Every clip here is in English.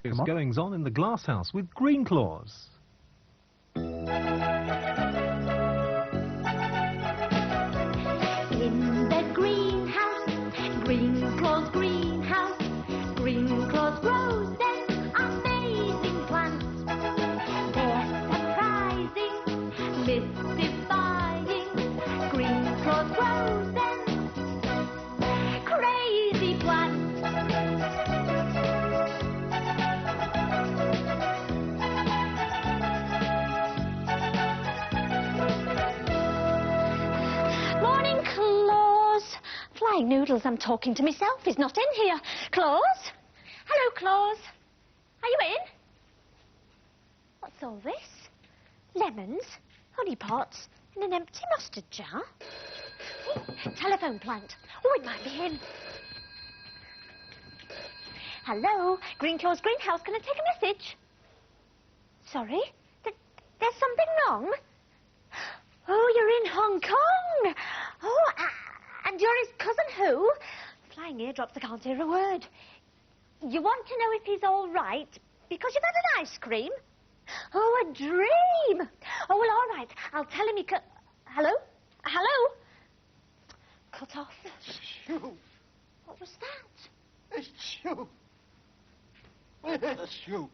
Goings on in the glasshouse with Greenclaws. In the greenhouse, Greenclaws greenhouse, Greenclaws grows them amazing plants. They're surprising, mystifying. Greenclaws grows them crazy plants. Flying Noodles, I'm talking to myself. He's not in here. Claus? Hello, Claus. Are you in? What's all this? Lemons, honey pots, and an empty mustard jar. Oh, telephone plant. Oh, it might be him. Hello, Greenclaws greenhouse. Can I take a message? Sorry? There's something wrong? Oh, you're in Hong Kong. Oh, and you're his cousin who? Flying eardrops, I can't hear a word. You want to know if he's all right because you've had an ice cream? Oh, a dream. Oh, well, all right. I'll tell him he could... Hello? Hello? Cut off. Shoo. What was that? Shoo. Shoo.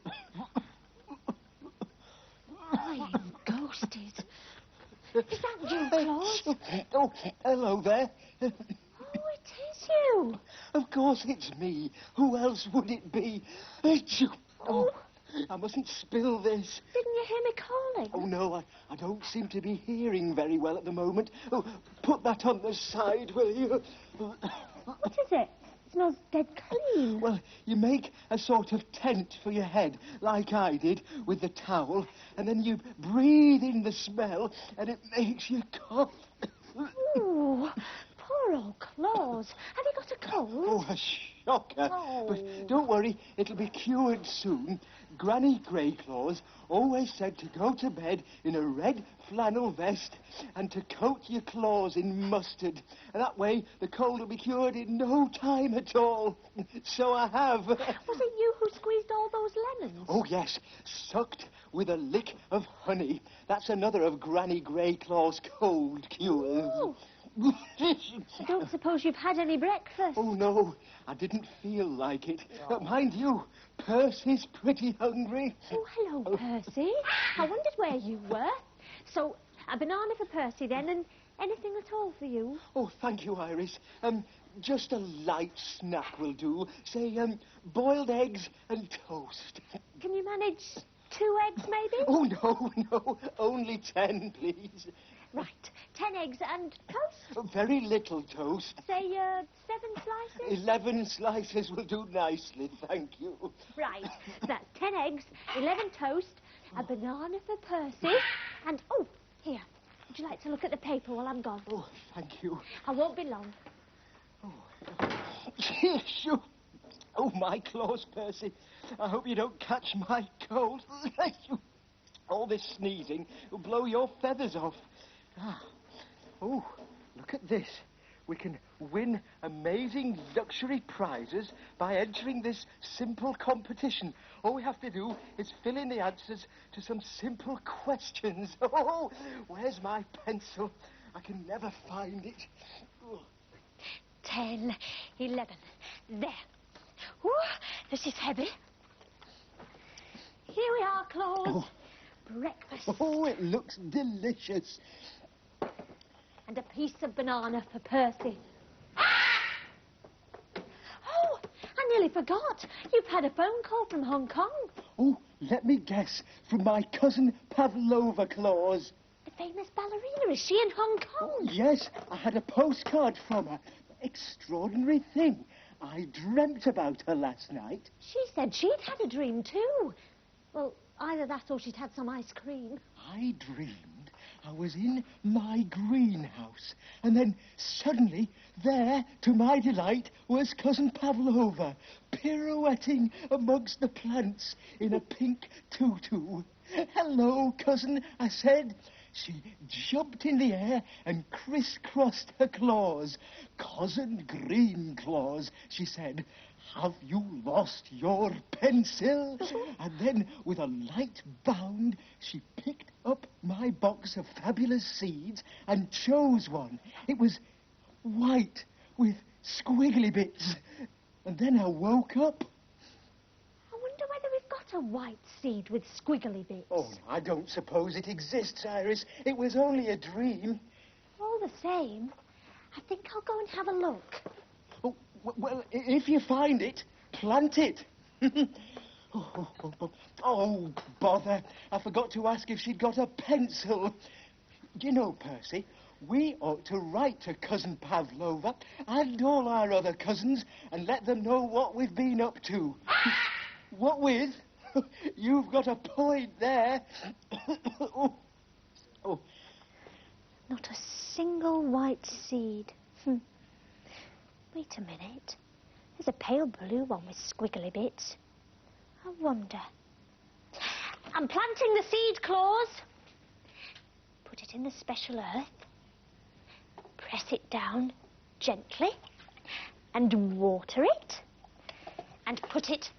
Oh, he's ghosted. Is that you, Claus? Oh, hello there. Oh, it is you. Of course it's me. Who else would it be? Oh, I mustn't spill this. Didn't you hear me calling? Oh, no, I don't seem to be hearing very well at the moment. Oh, put that on the side, will you? What is it? It smells dead clean. Well, you make a sort of tent for your head, like I did, with the towel, and then you breathe in the smell, and it makes you cough. Ooh, poor old Claus. Have you got a cold? Oh, a shocker. Oh. But don't worry, it'll be cured soon. Granny Greyclaws always said to go to bed in a red flannel vest and to coat your claws in mustard. And that way the cold will be cured in no time at all. So I have. Was it you who squeezed all those lemons? Oh, yes, sucked with a lick of honey. That's another of Granny Greyclaw's cold cures. Oh. I don't suppose you've had any breakfast? Oh, no, I didn't feel like it. Mind you, Percy's pretty hungry. Oh, hello, Percy. I wondered where you were. So, a banana for Percy then, and anything at all for you? Oh, thank you, Iris. Just a light snack will do. Say, boiled eggs and toast. Can you manage 2 eggs, maybe? Oh, no, only 10, please. Right, 10 eggs and toast? Very little toast. Say, 7 slices? 11 slices will do nicely, thank you. Right, so that's 10 eggs, 11 toast, a banana for Percy, and, oh, here, would you like to look at the paper while I'm gone? Oh, thank you. I won't be long. Oh, oh, my claws, Percy. I hope you don't catch my cold. All this sneezing will blow your feathers off. Oh, look at this. We can win amazing luxury prizes by entering this simple competition. All we have to do is fill in the answers to some simple questions. Oh, where's my pencil? I can never find it. Oh. 10, 11. There. Ooh, this is heavy. Here we are, Claus. Oh. Breakfast. Oh, it looks delicious. And a piece of banana for Percy. Oh, I nearly forgot. You've had a phone call from Hong Kong. Oh, let me guess. From my cousin Pavlova, Claus. The famous ballerina. Is she in Hong Kong? Oh, yes, I had a postcard from her. Extraordinary thing. I dreamt about her last night. She said she'd had a dream too. Well, either that or she'd had some ice cream. I dreamed I was in my greenhouse, and then suddenly there, to my delight, was Cousin Pavlova, pirouetting amongst the plants in a pink tutu. "Hello, cousin," I said. She jumped in the air and crisscrossed her claws. "Cousin Greenclaws," she said. Have you lost your pencil? And then, with a light bound, she picked up my box of fabulous seeds and chose one. It was white with squiggly bits. And then I woke up. I wonder whether we've got a white seed with squiggly bits. Oh, I don't suppose it exists, Iris. It was only a dream. All the same, I think I'll go and have a look. Oh, well, if you find it, plant it. Oh, bother. I forgot to ask if she'd got a pencil. Do you know, Percy, we ought to write to Cousin Pavlova and all our other cousins and let them know what we've been up to. What with? You've got a point there. Oh. Not a single white seed. Wait a minute. There's a pale blue one with squiggly bits. I wonder. I'm planting the seed, Claus. Put it in the special earth. Press it down gently. And water it. And put it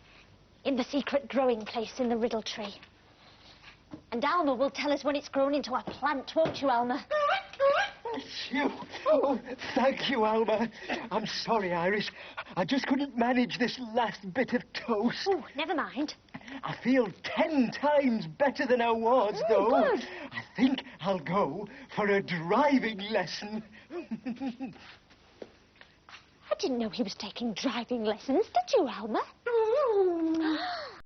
in the secret growing place in the riddle tree. And Alma will tell us when it's grown into a plant, won't you, Alma? Phew. Oh, thank you, Alma. I'm sorry, Iris. I just couldn't manage this last bit of toast. Oh, never mind. I feel 10 times better than I was, though. Good. I think I'll go for a driving lesson. I didn't know he was taking driving lessons, did you, Alma?